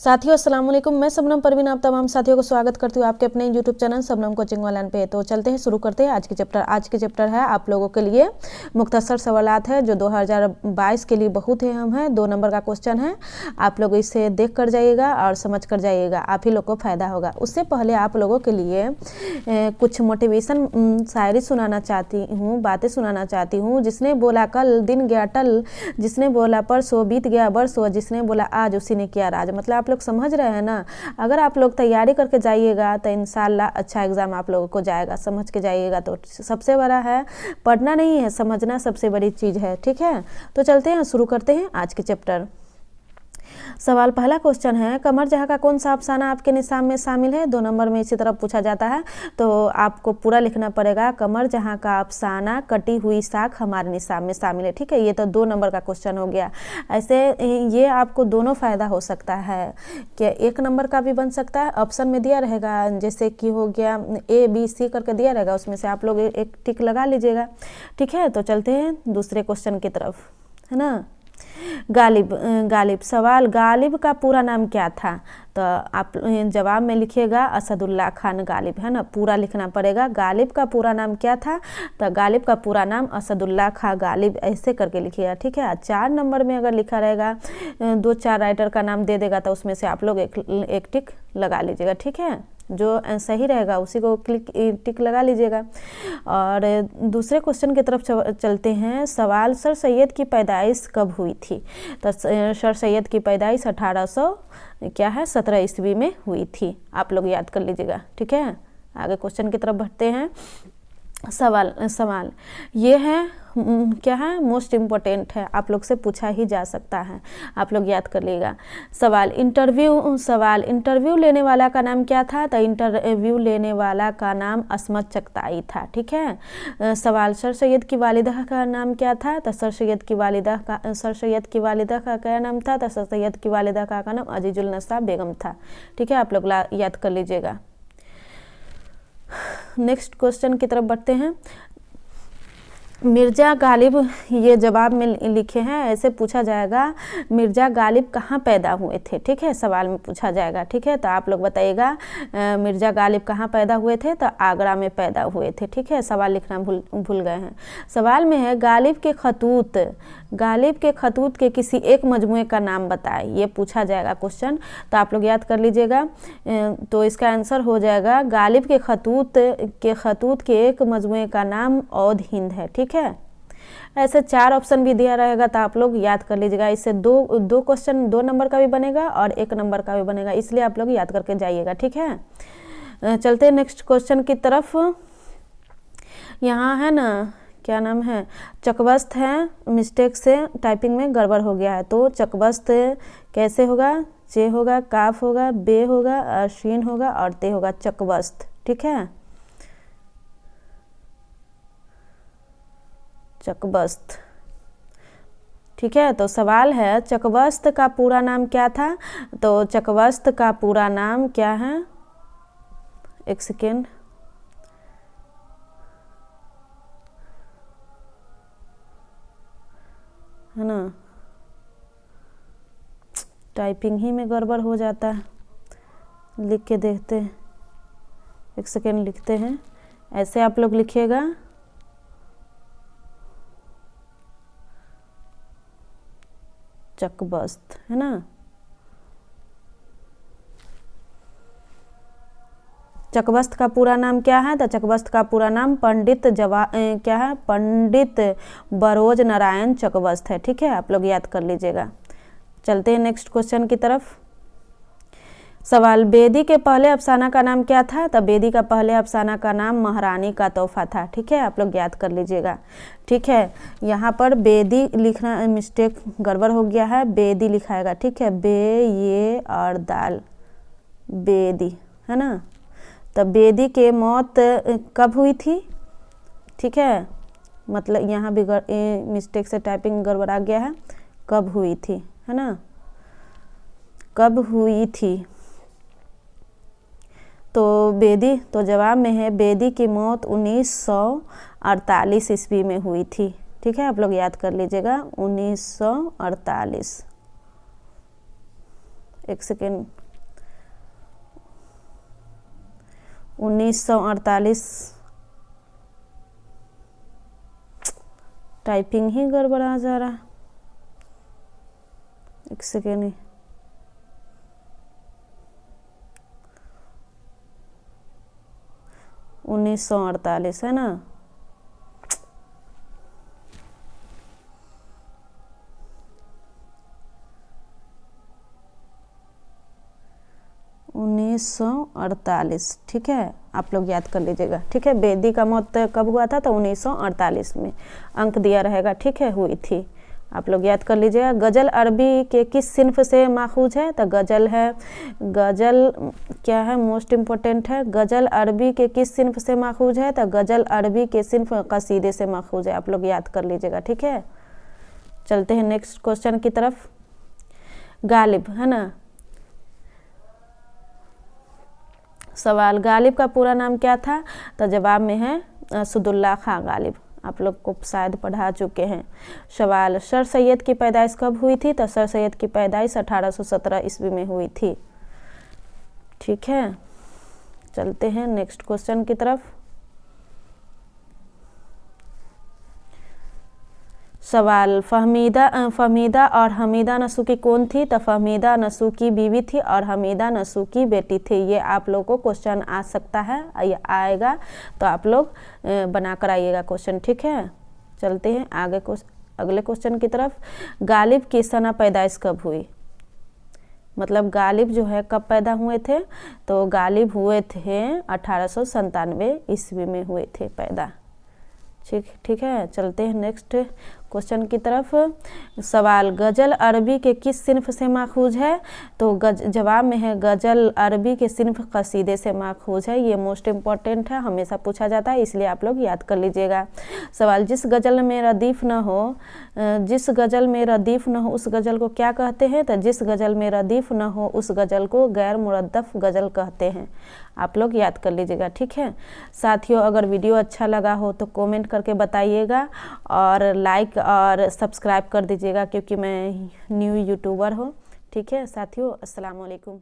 साथियों अस्सलाम वालेकुम। मैं शबनम परवीन आप तमाम साथियों को स्वागत करती हूँ आपके अपने YouTube channel Shabnam coaching online पे। तो चलते हैं, शुरू करते हैं आज के चैप्टर। आज के चैप्टर है आप लोगों के लिए मुख्तसर सवालात है जो 2022 के लिए बहुत ही अहम है। 2 नंबर का क्वेश्चन है, आप लोग इसे देख कर जाइएगा और समझ कर जाइएगा, आप ही लोग को फ़ायदा होगा। उससे पहले आप लोगों के लिए कुछ मोटिवेशन शायरी सुनाना चाहती हूँ, बातें सुनाना चाहती हूँ। जिसने बोला कल दिन गया टल, जिसने बोला परसों बीत गया बरसों, जिसने बोला आज उसी ने किया राज। मतलब आप लोग समझ रहे हैं ना। अगर आप लोग तैयारी करके जाइएगा तो इंशाल्लाह अच्छा एग्जाम आप लोगों को जाएगा। समझ के जाइएगा तो सबसे बड़ा है, पढ़ना नहीं है, समझना सबसे बड़ी चीज़ है। ठीक है, तो चलते हैं, शुरू करते हैं आज के चैप्टर। सवाल पहला क्वेश्चन है, कमर जहाँ का कौन सा अफसाना आपके निसाब में शामिल है। 2 नंबर में इसी तरह पूछा जाता है, तो आपको पूरा लिखना पड़ेगा। कमर जहाँ का अफसाना कटी हुई साख हमारे निसाब में शामिल है। ठीक है, ये तो 2 नंबर का क्वेश्चन हो गया। ऐसे ये आपको दोनों फ़ायदा हो सकता है कि 1 नंबर का भी बन सकता है। ऑप्शन में दिया रहेगा, जैसे कि हो गया ABC करके दिया रहेगा, उसमें से आप लोग एक टिक लगा लीजिएगा। ठीक है, तो चलते हैं दूसरे क्वेश्चन की तरफ, है ना। गालिब सवाल, गालिब का पूरा नाम क्या था। तो आप जवाब में लिखिएगा असदुल्ला खान गालिब, है ना। पूरा लिखना पड़ेगा, गालिब का पूरा नाम क्या था। तो गालिब का पूरा नाम असदुल्ला खान गालिब, ऐसे करके लिखिएगा। ठीक है, 4 नंबर में अगर लिखा रहेगा 2-4 राइटर का नाम दे देगा तो उसमें से आप लोग एक टिक लगा लीजिएगा। ठीक है, जो सही रहेगा उसी को टिक लगा लीजिएगा। और दूसरे क्वेश्चन की तरफ चलते हैं। सवाल, सर सैयद की पैदाइश कब हुई थी। तो सर सैयद की पैदाइश 1817 ईस्वी में हुई थी, आप लोग याद कर लीजिएगा। ठीक है, आगे क्वेश्चन की तरफ बढ़ते हैं। सवाल ये है, क्या है, मोस्ट इम्पोर्टेंट है, आप लोग से पूछा ही जा सकता है, आप लोग याद कर लीजिएगा। सवाल, इंटरव्यू लेने वाला का नाम क्या था। तो इंटरव्यू लेने वाला का नाम असमत चगताई था। ठीक है। सवाल, सर सैयद की वालिदा का नाम क्या था। तो सर सैयद की वालिदा का क्या नाम था। तो सर सैयद की वालिदा का नाम अजीजुल नसा बेगम था। ठीक है, आप लोग याद कर लीजिएगा। नेक्स्ट क्वेश्चन की तरफ बढ़ते हैं। मिर्ज़ा गालिब, ये जवाब में लिखे हैं, ऐसे पूछा जाएगा मिर्ज़ा गालिब कहाँ पैदा हुए थे। ठीक है, सवाल में पूछा जाएगा। ठीक है, तो आप लोग बताइएगा मिर्ज़ा गालिब कहाँ पैदा हुए थे। तो आगरा में पैदा हुए थे। ठीक है, सवाल लिखना भूल गए हैं। सवाल में है, गालिब के खतूत के किसी एक मजमूए का नाम बताए, ये पूछा जाएगा क्वेश्चन। तो आप लोग याद कर लीजिएगा। तो इसका आंसर हो जाएगा, गालिब के खतूत के एक मजमूए का नाम औध हिंद है। ठीक है, ऐसे 4 ऑप्शन भी दिया रहेगा, तो आप लोग याद कर लीजिएगा। इससे दो क्वेश्चन 2 नंबर का भी बनेगा और 1 नंबर का भी बनेगा, इसलिए आप लोग याद करके जाइएगा। ठीक है, चलते हैं नेक्स्ट क्वेश्चन की तरफ। यहाँ है ना, क्या नाम है, चकबस्त है, मिस्टेक से टाइपिंग में गड़बड़ हो गया है। तो चकबस्त कैसे होगा, चे होगा, काफ होगा, बे होगा और शीन होगा और ते होगा, चकबस्त। ठीक है, चकबस्त। ठीक है, तो सवाल है, चकबस्त का पूरा नाम क्या था। तो चकबस्त का पूरा नाम क्या है, एक सेकेंड, है ना, टाइपिंग ही में गड़बड़ हो जाता है। लिख के देखते हैं, एक सेकेंड लिखते हैं, ऐसे आप लोग लिखिएगा। चकबस्त, है ना। चकबस्त का पूरा नाम क्या है। तो चकबस्त का पूरा नाम पंडित बरोज नारायण चकबस्त है। ठीक है, आप लोग याद कर लीजिएगा। चलते हैं नेक्स्ट क्वेश्चन की तरफ। सवाल, बेदी के पहले अफसाना का नाम क्या था। तो बेदी का पहले अफसाना का नाम महारानी का तोहफा था। ठीक है, आप लोग याद कर लीजिएगा। ठीक है, यहाँ पर बेदी लिखना मिस्टेक गड़बड़ हो गया है, बेदी लिखाएगा। ठीक है, बे ये और दाल, बेदी, है ना। तो बेदी के मौत कब हुई थी। ठीक है, मतलब यहाँ भी मिस्टेक से टाइपिंग गड़बड़ा गया है, कब हुई थी, है ना, कब हुई थी। तो बेदी, तो जवाब में है बेदी की मौत 1948 ईस्वी में हुई थी। ठीक है, आप लोग याद कर लीजिएगा 1948। एक सेकेंड, 1948, टाइपिंग ही गड़बड़ा जा रहा, एक सेकेंड, 1948 है ना। $1948, ठीक है, आप लोग याद कर लीजिएगा, ठीक है। बेदी का मौत कब हुआ था? तो 1948 में, अंक दिया रहेगा, ठीक है, हुई थी, आप लोग याद कर लीजिएगा। गज़ल अरबी के किस सिन्फ से माखूज है? तो गज़ल है, गज़ल क्या है, मोस्ट इम्पोर्टेंट है, गज़ल अरबी के किस सिन्फ से माखूज है? तो गज़ल अरबी के सिन्फ कसीदे से माखूज है, आप लोग याद कर लीजिएगा, ठीक है। चलते हैं नेक्स्ट क्वेश्चन की तरफ। गालिब है ना, सवाल, गालिब का पूरा नाम क्या था? तो जवाब में है असदुल्ला खां गालिब, आप लोग को शायद पढ़ा चुके हैं। सवाल, सर सैयद की पैदाइश कब हुई थी? तो सर सैयद की पैदाइश 1817 ईस्वी में हुई थी, ठीक है। चलते हैं नेक्स्ट क्वेश्चन की तरफ। सवाल, फहमीदा और हमीदा नसूकी कौन थी? तो फहमीदा नसूकी बीवी थी और हमीदा नसूकी बेटी थी। ये आप लोग को क्वेश्चन आ सकता है, ये आएगा तो आप लोग बनाकर आइएगा क्वेश्चन, ठीक है। चलते हैं आगे अगले क्वेश्चन की तरफ। गालिब की सना पैदाइश कब हुई? मतलब गालिब जो है कब पैदा हुए थे? तो गालिब हुए थे 1897 ईस्वी में हुए थे पैदा, ठीक है। चलते हैं नेक्स्ट क्वेश्चन की तरफ। सवाल, गज़ल अरबी के किस सिन्फ से माखूज है? तो जवाब में है गज़ल अरबी के सिन्फ कसीदे से माखूज है, ये मोस्ट इम्पॉर्टेंट है, हमेशा पूछा जाता है, इसलिए आप लोग याद कर लीजिएगा। सवाल, जिस गज़ल में रदीफ़ न हो, जिस गज़ल में रदीफ़ न हो उस गज़ल को क्या कहते हैं? तो जिस गज़ल में रदीफ़ न हो उस गज़ल को गैर मुरद्दफ़ गज़ल कहते हैं, आप लोग याद कर लीजिएगा, ठीक है। साथियों, अगर वीडियो अच्छा लगा हो तो कमेंट करके बताइएगा और लाइक और सब्सक्राइब कर दीजिएगा, क्योंकि मैं न्यू यूट्यूबर हूँ, ठीक है। साथियों, अस्सलाम वालेकुम।